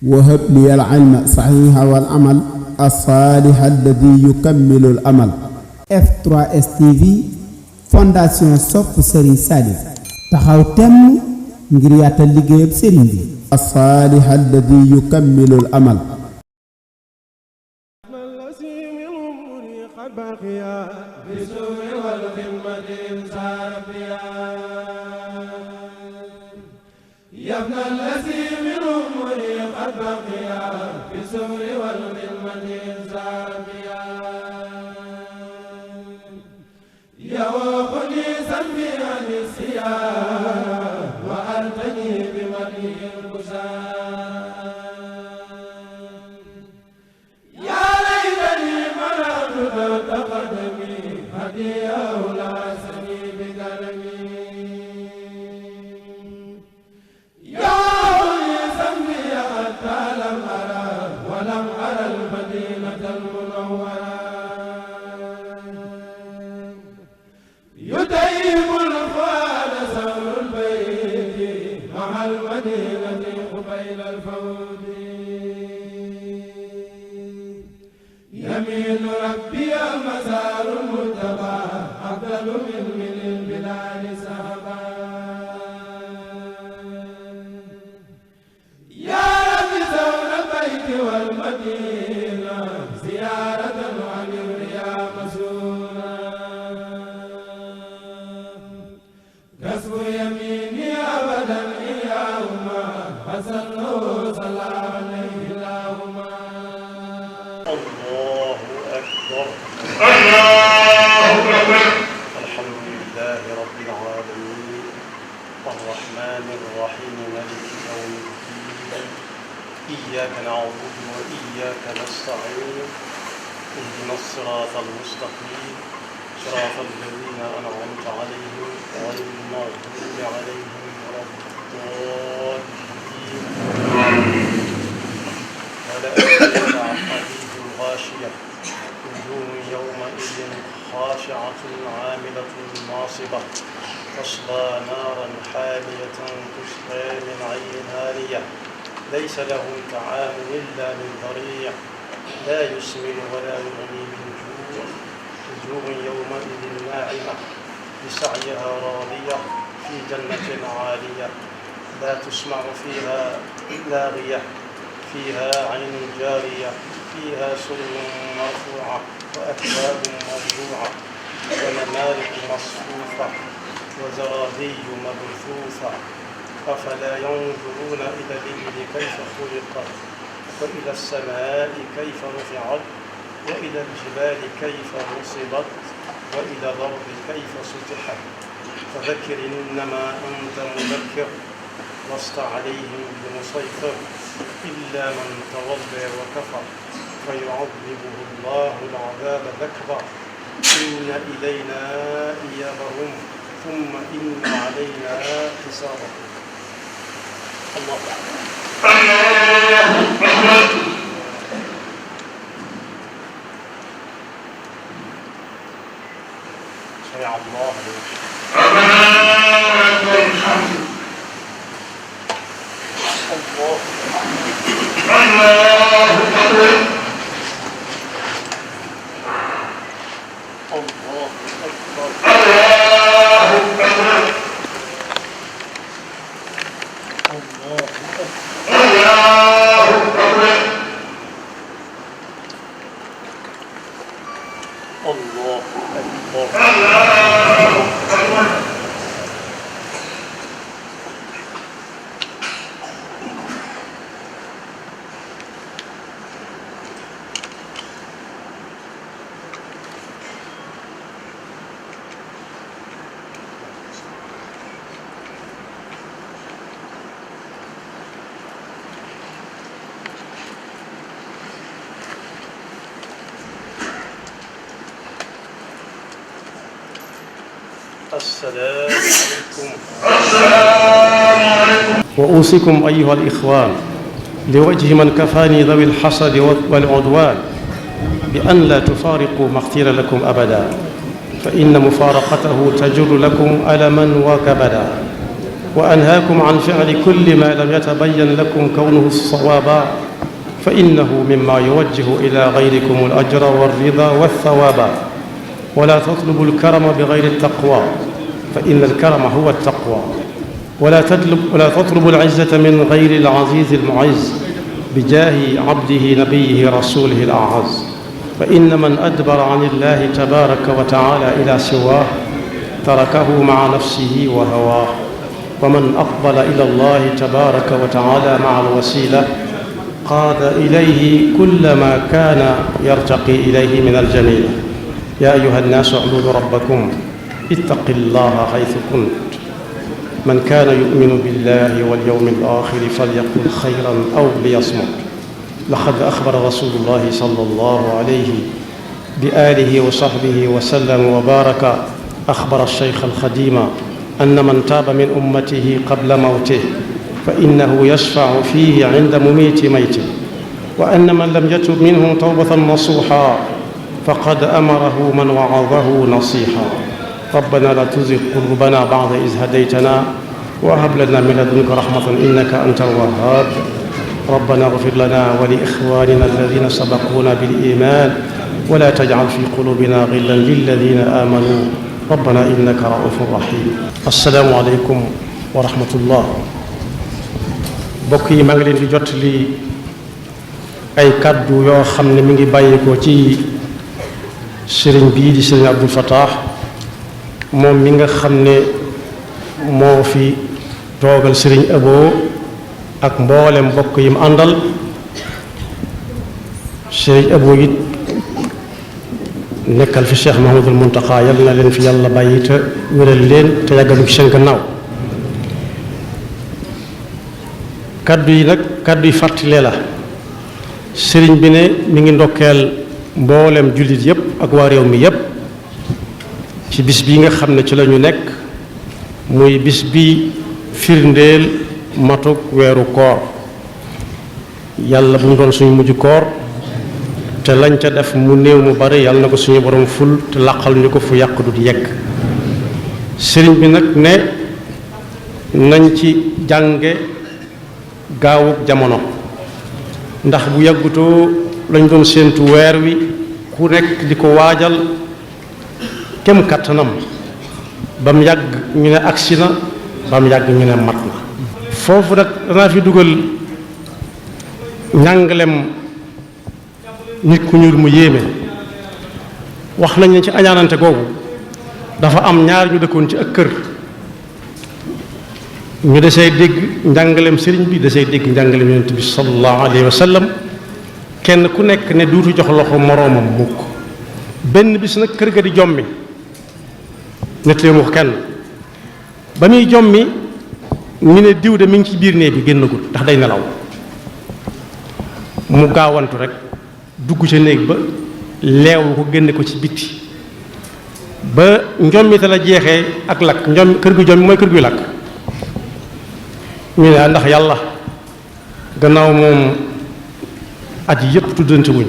وهب لي العلم صحيح والعمل الصالح الذي يكمل الأمل. F3S TV fondation sopp Serigne Salif taxaw temm ngir yaatal liggéeyub Serigne bi. الصالح الذي يكمل الأمل. يا ابن الذي من أمري قد بقيا في السور والخدمة زابيا يا وخني سمي عن السيان وأرتني بمدي البشار يا ليتني منعت تقدمي هديه لا سني بكرمي ولم أرى المدينة المنورة يديم الفؤاد سهل البيت مع المدينة قبيل الفوت يمين ربي مسار المتبع أفضل من البلاد سهبا والمدينة زيارة عن الرياء مسؤولا كسب يميني أبدا إياهما فصلوا صلى عليه اللهما الله أكبر الله أكبر الحمد لله رب العالمين الرحمن الرحيم مالك يوم الدين إياك نعبد وإياك نستعين اهدنا الصراط المستقيم صراط الذين أنعمت عليهم غير المغضوب عليهم ولا الضالين ولا حديث الغاشية وجوه يومئذ خاشعة عاملة ناصبة تصلى نارا حامية تسقى من عين آنية ليس لهم طعام إلا من ضريع لا يسمن ولا يغني من جوع وجوه يومئذ ناعمة لسعيها راضية في جنة عالية لا تسمع فيها لاغية فيها عين جارية فيها سرر مرفوعة وأكواب موضوعة ونمارق مصفوفة وزرابي مبثوثة أفلا ينظرون إلى الإبل كيف خلقت وإلى السماء كيف رفعت وإلى الجبال كيف نصبت وإلى الأرض كيف سطحت فذكر إنما أنت مذكر لست عليهم بمسيطر إلا من تولى وكفر فيعذبه الله العذاب الأكبر إن إلينا إيابهم ثم إن علينا حسابهم الله سمع الله لمن السلام عليكم. وأوصيكم أيها الإخوان لوجه من كفاني ذوي الحسد والعدوان بأن لا تفارقوا ما اختير لكم أبدا فإن مفارقته تجر لكم ألما وكبدا وأنهاكم عن فعل كل ما لم يتبين لكم كونه الصوابا فإنه مما يوجه إلى غيركم الأجر والرضا والثواب. ولا تطلبوا الكرم بغير التقوى فإن الكرم هو التقوى. ولا تطلبوا العزة من غير العزيز المعز بجاه عبده نبيه رسوله الأعز. فإن من أدبر عن الله تبارك وتعالى إلى سواه تركه مع نفسه وهواه. ومن أقبل إلى الله تبارك وتعالى مع الوسيلة قاد إليه كل ما كان يرتقي إليه من الجميل. يا أيها الناس اعبدوا ربكم اتق الله حيث كنت. من كان يؤمن بالله واليوم الآخر فليقل خيرا أو ليصمت. لقد أخبر رسول الله صلى الله عليه بآله وصحبه وسلم وبارك أخبر الشيخ الخديم أن من تاب من أمته قبل موته فإنه يشفع فيه عند مميت ميته، وأن من لم يتب منهم توبة نصوحا فقد أمره من وعظه نصيحا. ربنا لا تزغ قلوبنا بعد إذ هديتنا وهب لنا من لدنك رحمة إنك أنت الوهاب. ربنا اغفر لنا ولإخواننا الذين سبقونا بالإيمان ولا تجعل في قلوبنا غلا للذين آمنوا ربنا إنك رؤوف رحيم. السلام عليكم ورحمة الله. bokk yi maa ngi leen di jot li ay kàddu yoo xam ne mi ngi bàyyikoo ci sëriñ bii di sëriñ Abdul Fattah moom mi nga xam ne moo fi toogal sëriñ Abo ak mboolem mbokk yi mu àndal. sëriñ Abo it nekkal fi Cheikh Mahamadul Muntaqa yal na leen fi yàlla bàyyi te wéral leen te yàggalu ci seen gannaaw. kaddu yi nag kaddu yi fàttalee la sëriñ bi ne mi ngi ndokkeel mboolem jullit yépp ak waa réew mi yépp ci bis bi nga xam ne ci la ñu nekk muy bis bi firndeel matuk weeru koor. yàlla bu mu doon suñu mujj koor te lañ ca def mu néew mu bari yàlla na ko suñu borom ful te laqal ñu ko fu yàq du di yegg. sëriñ bi nag ne nañ ci jànge gaawuk jamono ndax bu yàggutoo lañ doon séentu weer wi ku nekk di ko waajal kem kattanam ba mu yàgg ñu ne agsi na ba mu yàgg ñu ne mat na. foofu nag danaa fi dugal njàngalem nit ku ñuul mu yéeme. wax nañ ne ci añaanante googu dafa am ñaar ñu dëkkoon ci ak kër ñu desee dégg njàngaleem sëriñ bi desee dégg njàngaleem yonent bi sallallahu alayhi wa sallam kenn ku nekk ne duutu jox loxo moroomam mukk. benn bis nag kër ga di jommi nettali mu ko kenn ba muy jommi ñu ne diw de mi ngi ci biir néeg bi génnagul ndax day nelaw. mu gaawantu rek dugg ca néeg ba leewu ko génne ko ci bitti ba njommite la jeexee ak lakk njom kër gu jommi mooy kër guy lakk. ñu ne ndax yàlla gannaaw moom at yépp tuddante wuñ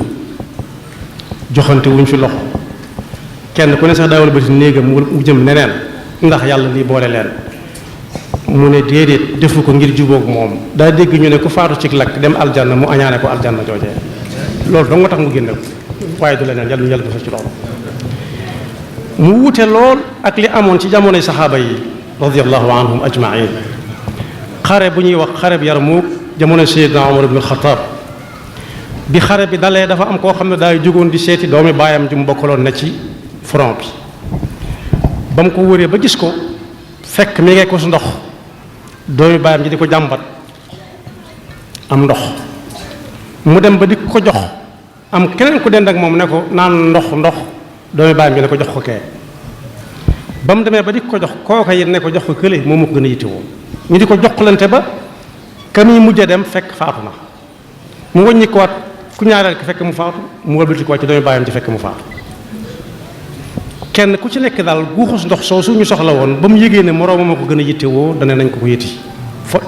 joxante wuñ fi loxo kenn ku ne sax daawal bëti néegam mu jëm neneen ndax yàlla lii boole leen. mu ne déedéet defu ko ngir jubóog moom daa dégg ñu ne ku faatu ci lakk dem aljanna mu añaane ko aljanna joojee loolu dong nga tax mu génne ko waaye du leneen yàlla yàlla defal ci loolu. mu wute lool ak li amoon ci jamonoy saxaaba yi radiyallahu anhum ajmain. xare bu ñuy wax xare bi Yarmuuk jamono Seydina Umar ibn Xattaab bi xare bi dalee dafa am koo xam ne daay jógoon di seeti doomi baayam ji mu bokkaloon na ci front bi. ba mu ko wëree ba gis ko fekk mi ngi ko su ndox doomi baayam ji di ko jàmbat am ndox mu dem ba di ko jox am keneen ku dend ak moom ne ko naan ndox doomi baayam ji ne ko jox ko kee. ba mu demee ba di ko jox kooka yi ne ko jox ko kële moom moo ko gën a yittewoo ñu di ko joxlante ba ka muy mujj dem fekk faatu na mu wàññi ko waat ku ñaareel ko fekk mu faatu mu wëlbati ko ci doomi baayam ci fekk mu faatu. kenn ku ci nekk daal guuxus ndox soosu ñu soxla woon ba mu yégee ne moroomam a ko gën a yittewoo dana nañ ko ko yëti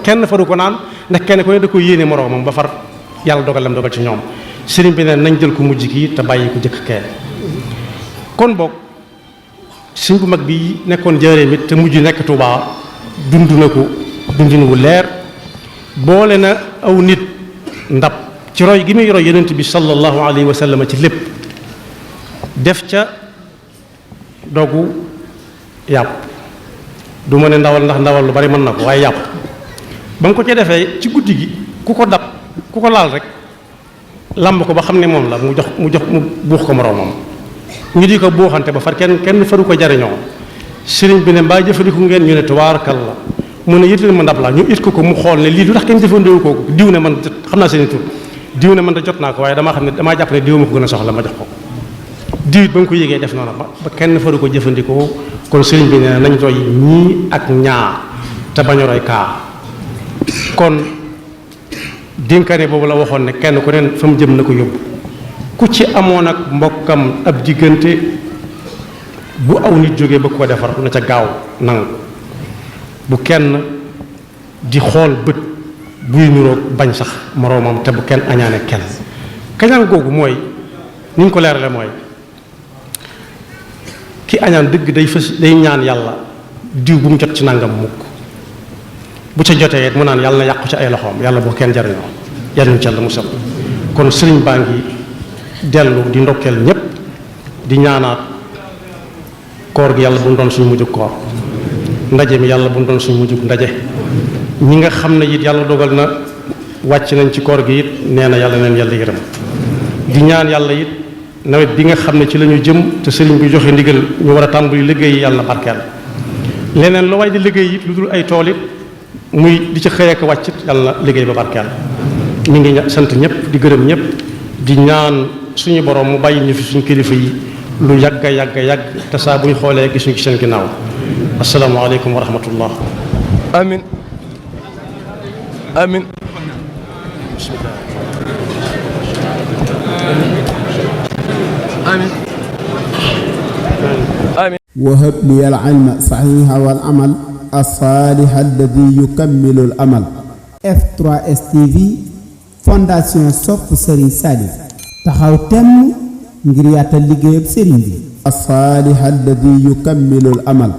kenn faru ko naan ndax kenn ku ne da ko yéene moroomam ba far yàlla dogal ci ñoom. sëriñ bi ne nañ jël ko mujj kii te bàyyi ko jëkk kee. kon boog sëriñ bu mag bi nekkoon Njaaréem it te mujj nekk Tuubaa dund na ko bindin wu leer boole na aw nit ndab ci roy gi muy roy yonent bi sallallahu alayhi wa sallam ci lépp def ca dogu yàpp du ma ne ndawal ndax ndawal lu bari mën na ko waaye yàpp ba nga ko ca defee ci guddi gi ku ko dab ku ko laal rek làmb ko ba xam ne moom la mu buux ko moroomam ñu di ko buuxante ba far kenn faru ko jariñoo sëriñ bi ne mbaa jëfandiku ngeen ñu ne tubaarkal la mu ne yëtal ma ndab la ñu it ko mu xool ne lii du tax kenn jëfandikoo ko diw ne man xam naa seen tur diw ne man da jot naa ko waaye damaa xam ne damaa jàpp ne diw ma ko gën a soxla ma jox ko diw it ba nga ko yégee def noonu ba kenn faru ko jëfandikoo kon sëriñ bi ne nañ roy ñii ak ñaa te bañ a roy kaa kon dénkaane boobu la waxoon ne kenn ku neen fa mu jëm na ko yóbbu ku ci amoon ak mbokkam ab diggante bu aw nit jógee ba ko defar na ca gaaw nangu bu kenn di xool bët buy niroog bañ sax moroomam te bu kenn añaane kenn kañaan googu mooy ni ñu ko leerale mooy ki añaan dëgg day ñaan yàlla diw bu mu jot ci nangam mukk bu ca jotee mu naan yàlla na yàqu ci ay loxoom yàlla bu kenn jariñoo yàlla ci yàlla mu sëb kon sëriñ baa ngi dellu di ndokkeel ñépp di ñaanaat koor gi yàlla bu mu doon suñu mujjug koor ndaje mi yàlla bu mu doon suñu mujjug ndaje ñi nga xam ne it yàlla dogal na wàcc nañ ci koor gi it nee na yàlla neen yàlla yërëm di ñaan yàlla it nawet bi nga xam ne ci la ñu jëm te sëriñ bi joxe ndigal ñu war a tàmbali liggéey yàlla na barkeel leneen lu waay di liggéey it lu dul ay tool it muy di ci xëy ak wàccit yàlla na liggéey ba barkeel mi ngi sant ñëpp di gërëm ñëpp di ñaan suñu borom mu bàyyi ñu fi suñu kilifa yi lu yàgg te saa bu ñu xoolee gis ñu ci seen ginnaaw asalaamaaleykum wa rahmatullah amin amin amin amin وهب لي العلم صحيح والعمل الصالح الذي يكمل الأمل F3S TV fondation sopp Serigne Salif taxaw temm ngir yaatal liggéeyab Serigne bi الصالح الذي يكمل الأمل